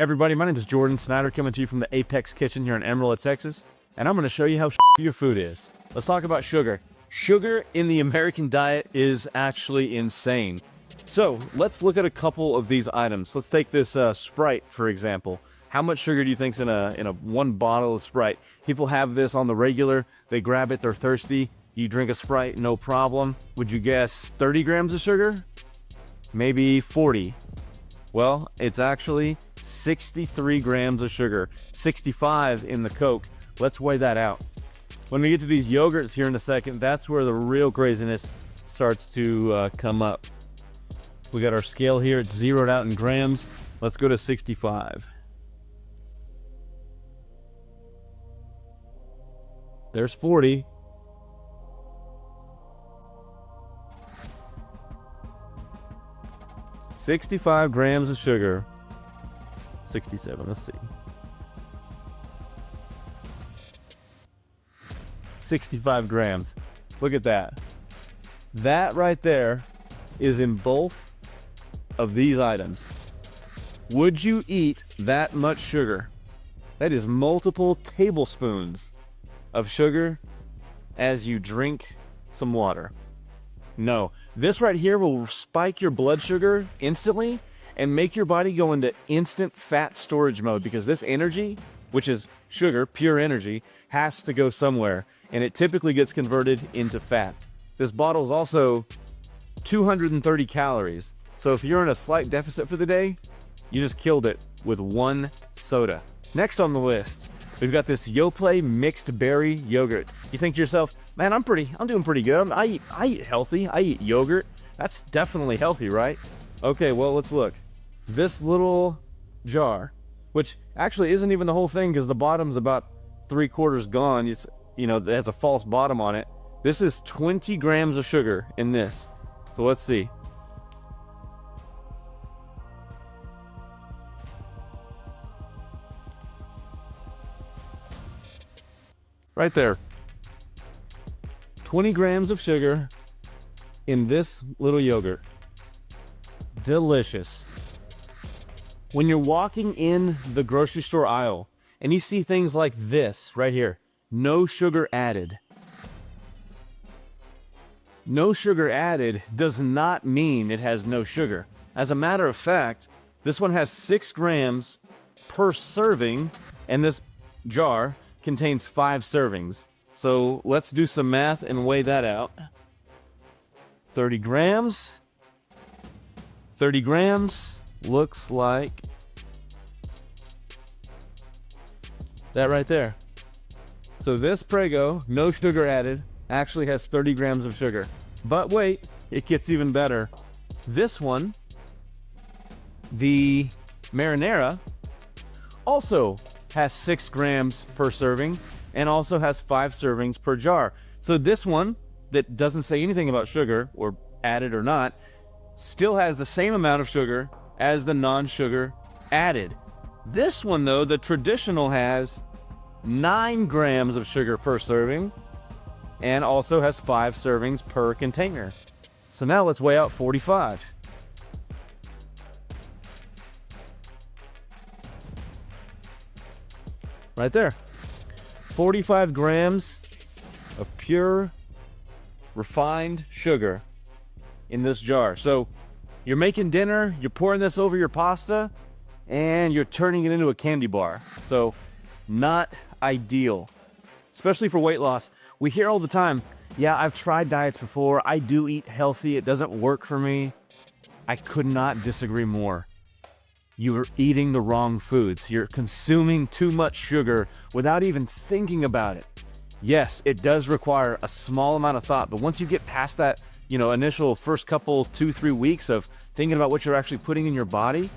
Everybody, my name is Jordan Snyder, coming to you from the Apex Kitchen here in Amarillo, Texas, and I'm going to show you how your food is. Let's talk about sugar. Sugar in the American diet is actually insane. So let's look at a couple of these items. Let's take this Sprite, for example. How much sugar do you think's in a one bottle of Sprite? People have this on the regular. They grab it, they're thirsty. You drink a Sprite, no problem. Would you guess 30 grams of sugar? Maybe 40. Well, it's actually 63 grams of sugar, 65 in the Coke. Let's weigh that out. When we get to these yogurts here in a second, that's where the real craziness starts to come up. We got our scale here, it's zeroed out in grams. Let's go to 65. There's 40. $65 grams of sugar. 67, let's see. 65 grams. Look at that. That right there is in both of these items. Would you eat that much sugar? That is multiple tablespoons of sugar as you drink some water. No, this right here will spike your blood sugar instantly and make your body go into instant fat storage mode, because this energy, which is sugar, pure energy, has to go somewhere, and it typically gets converted into fat. This bottle is also 230 calories, so if you're in a slight deficit for the day, you just killed it with one soda. Next on the list, we've got this Yoplait mixed berry yogurt. You think to yourself, man, I'm doing pretty good. I eat healthy. I eat yogurt. That's definitely healthy, right? Okay, well, let's look. This little jar, which actually isn't even the whole thing because the bottom's about 3/4 gone. It's, it has a false bottom on it. This is 20 grams of sugar in this. So let's see. Right there. 20 grams of sugar in this little yogurt. Delicious. When you're walking in the grocery store aisle and you see things like this right here, no sugar added. No sugar added does not mean it has no sugar. As a matter of fact, this one has 6 grams per serving, and this jar contains 5 servings. So let's do some math and weigh that out. 30 grams. 30 grams looks like that right there. So this Prego, no sugar added, actually has 30 grams of sugar. But wait, it gets even better. This one, the marinara, also has 6 grams per serving and also has 5 servings per jar. So this one that doesn't say anything about sugar or added or not still has the same amount of sugar as the non-sugar added. This one though, the traditional, has 9 grams of sugar per serving and also has 5 servings per container. So now let's weigh out 45. Right there. 45 grams of pure, refined sugar in this jar. So you're making dinner, you're pouring this over your pasta, and you're turning it into a candy bar. So not ideal, especially for weight loss. We hear all the time, yeah, I've tried diets before. I do eat healthy. It doesn't work for me. I could not disagree more. You are eating the wrong foods. You're consuming too much sugar without even thinking about it. Yes, it does require a small amount of thought, but once you get past that, initial first couple, 2-3 weeks of thinking about what you're actually putting in your body,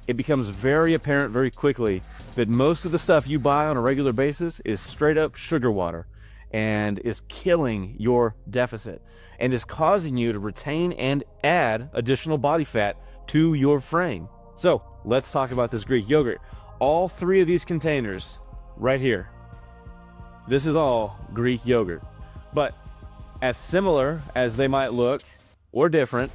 it becomes very apparent very quickly that most of the stuff you buy on a regular basis is straight up sugar water and is killing your deficit and is causing you to retain and add additional body fat to your frame. So let's talk about this Greek yogurt. All 3 of these containers right here, this is all Greek yogurt. But as similar as they might look or different,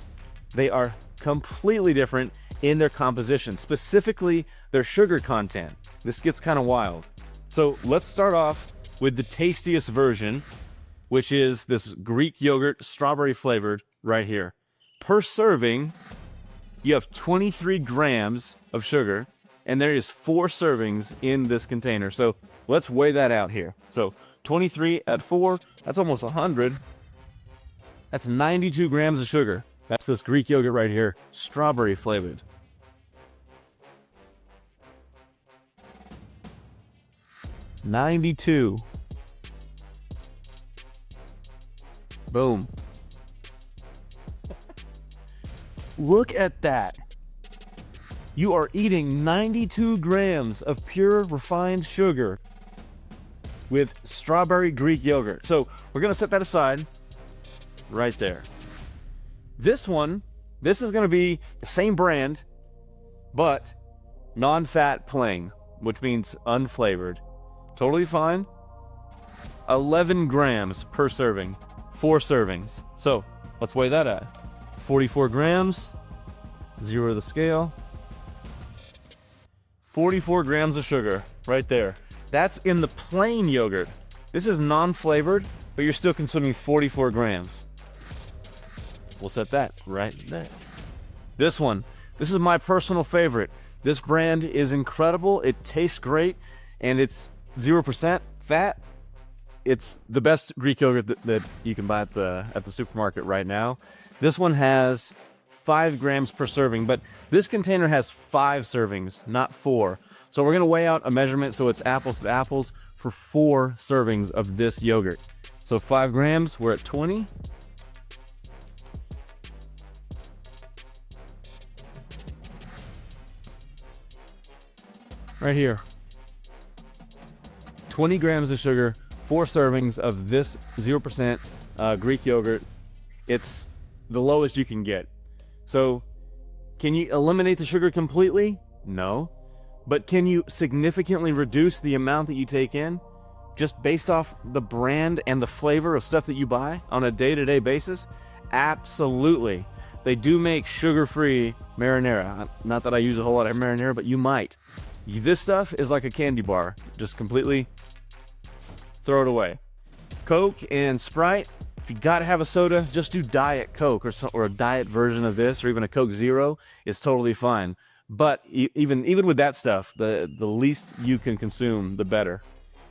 they are completely different in their composition, specifically their sugar content. This gets kind of wild. So let's start off with the tastiest version, which is this Greek yogurt, strawberry flavored right here. Per serving, you have 23 grams of sugar, and there is 4 servings in this container. So let's weigh that out here. So 23 at 4, that's almost 100. That's 92 grams of sugar. That's this Greek yogurt right here, strawberry flavored. $92. Boom. Look at that. You are eating 92 grams of pure refined sugar with strawberry Greek yogurt. So we're gonna set that aside right there. This is gonna be the same brand, but non-fat plain, which means unflavored. Totally fine. 11 grams per serving, 4 servings. So let's weigh that at 44 grams, 0 the scale. 44 grams of sugar right there. That's in the plain yogurt. This is non-flavored, but you're still consuming 44 grams. We'll set that right there. This is my personal favorite. This brand is incredible. It tastes great, and it's 0% fat. It's the best Greek yogurt that you can buy at the supermarket right now. This one has 5 grams per serving, but this container has 5 servings, not 4. So we're gonna weigh out a measurement so it's apples to apples for 4 servings of this yogurt. So 5 grams, we're at 20. Right here. 20 grams of sugar, 4 servings of this 0% Greek yogurt. It's the lowest you can get. So can you eliminate the sugar completely? No. But can you significantly reduce the amount that you take in just based off the brand and the flavor of stuff that you buy on a day-to-day basis? Absolutely. They do make sugar-free marinara. Not that I use a whole lot of marinara, but you might. This stuff is like a candy bar. Just completely throw it away. Coke and Sprite, if you gotta have a soda, just do Diet Coke or a diet version of this, or even a Coke Zero is totally fine. But even with that stuff, the least you can consume, the better.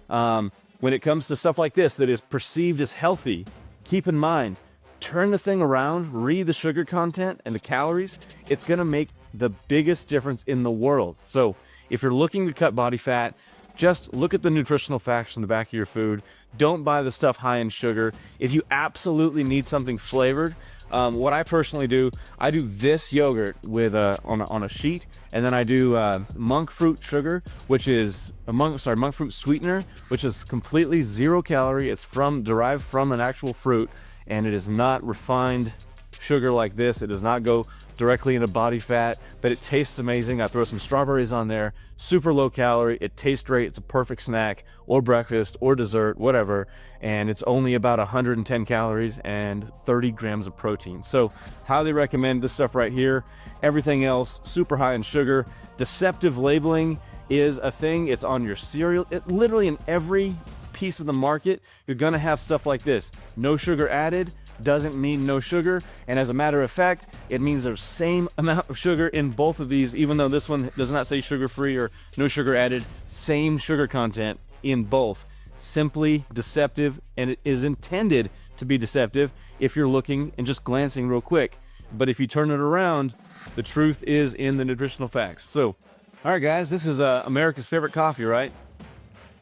When it comes to stuff like this that is perceived as healthy, keep in mind, turn the thing around, read the sugar content and the calories. It's gonna make the biggest difference in the world. So if you're looking to cut body fat, just look at the nutritional facts on the back of your food. Don't buy the stuff high in sugar. If you absolutely need something flavored, what I personally do, I do this yogurt with on a sheet, and then I do monk fruit sugar, which is monk fruit sweetener, which is completely 0 calorie. It's derived from an actual fruit, and it is not refined sugar like this. It does not go directly into body fat, but it tastes amazing. I throw some strawberries on there, super low calorie. It tastes great. It's a perfect snack or breakfast or dessert, whatever. And it's only about 110 calories and 30 grams of protein. So highly recommend this stuff right here. Everything else, super high in sugar. Deceptive labeling is a thing. It's on your cereal. Literally in every piece of the market, you're gonna have stuff like this. No sugar added doesn't mean no sugar, and as a matter of fact, it means there's same amount of sugar in both of these, even though this one does not say sugar-free or no sugar added. Same sugar content in both. Simply deceptive, and it is intended to be deceptive if you're looking and just glancing real quick. But if you turn it around, the truth is in the nutritional facts. So, all right, guys, this is America's favorite coffee, right?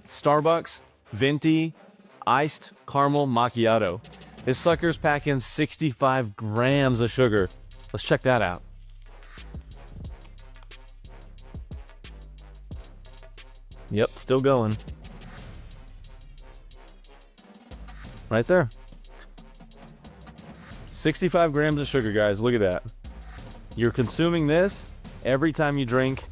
Starbucks Venti Iced Caramel Macchiato. This sucker's packing 65 grams of sugar. Let's check that out. Yep, still going. Right there. 65 grams of sugar, guys. Look at that. You're consuming this every time you drink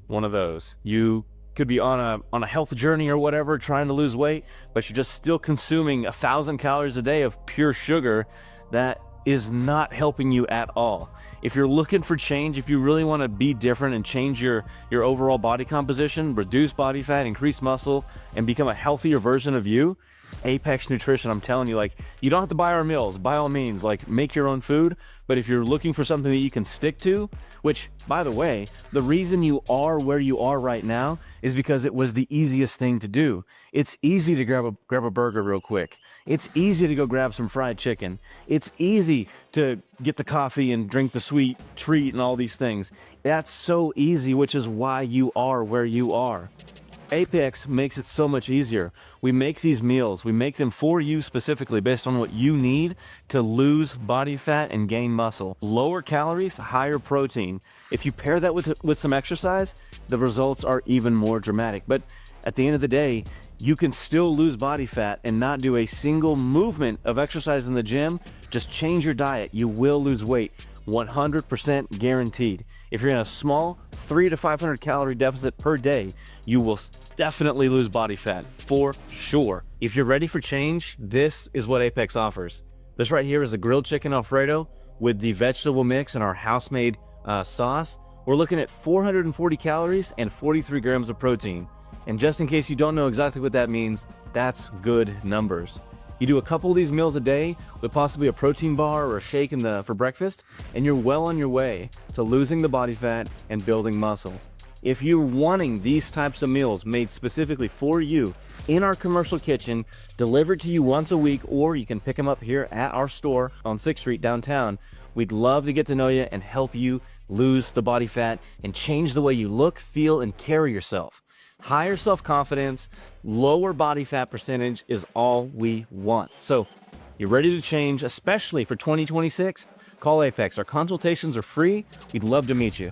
one of those. You could be on a health journey or whatever, trying to lose weight, but you're just still consuming 1,000 calories a day of pure sugar. That is not helping you at all. If you're looking for change, if you really want to be different and change your overall body composition, reduce body fat, increase muscle, and become a healthier version of you, Apex Nutrition, I'm telling you, like, you don't have to buy our meals. By all means, like, make your own food. But if you're looking for something that you can stick to, which, by the way, the reason you are where you are right now is because it was the easiest thing to do. It's easy to grab a burger real quick. It's easy to go grab some fried chicken. It's easy to get the coffee and drink the sweet treat and all these things. That's so easy, which is why you are where you are. Apex makes it so much easier. We make these meals, we make them for you specifically based on what you need to lose body fat and gain muscle. Lower calories, higher protein. If you pair that with some exercise, the results are even more dramatic. But at the end of the day, you can still lose body fat and not do a single movement of exercise in the gym. Just change your diet. You will lose weight. 100% guaranteed. If you're in a small 300 to 500 calorie deficit per day, you will definitely lose body fat for sure. If you're ready for change, this is what Apex offers. This right here is a grilled chicken Alfredo with the vegetable mix and our house-made sauce. We're looking at 440 calories and 43 grams of protein. And just in case you don't know exactly what that means, that's good numbers. You do a couple of these meals a day with possibly a protein bar or a shake for breakfast, and you're well on your way to losing the body fat and building muscle. If you're wanting these types of meals made specifically for you in our commercial kitchen, delivered to you once a week, or you can pick them up here at our store on 6th Street downtown, we'd love to get to know you and help you lose the body fat and change the way you look, feel, and carry yourself. Higher self-confidence, lower body fat percentage is all we want. So, you're ready to change, especially for 2026? Call Apex. Our consultations are free. We'd love to meet you.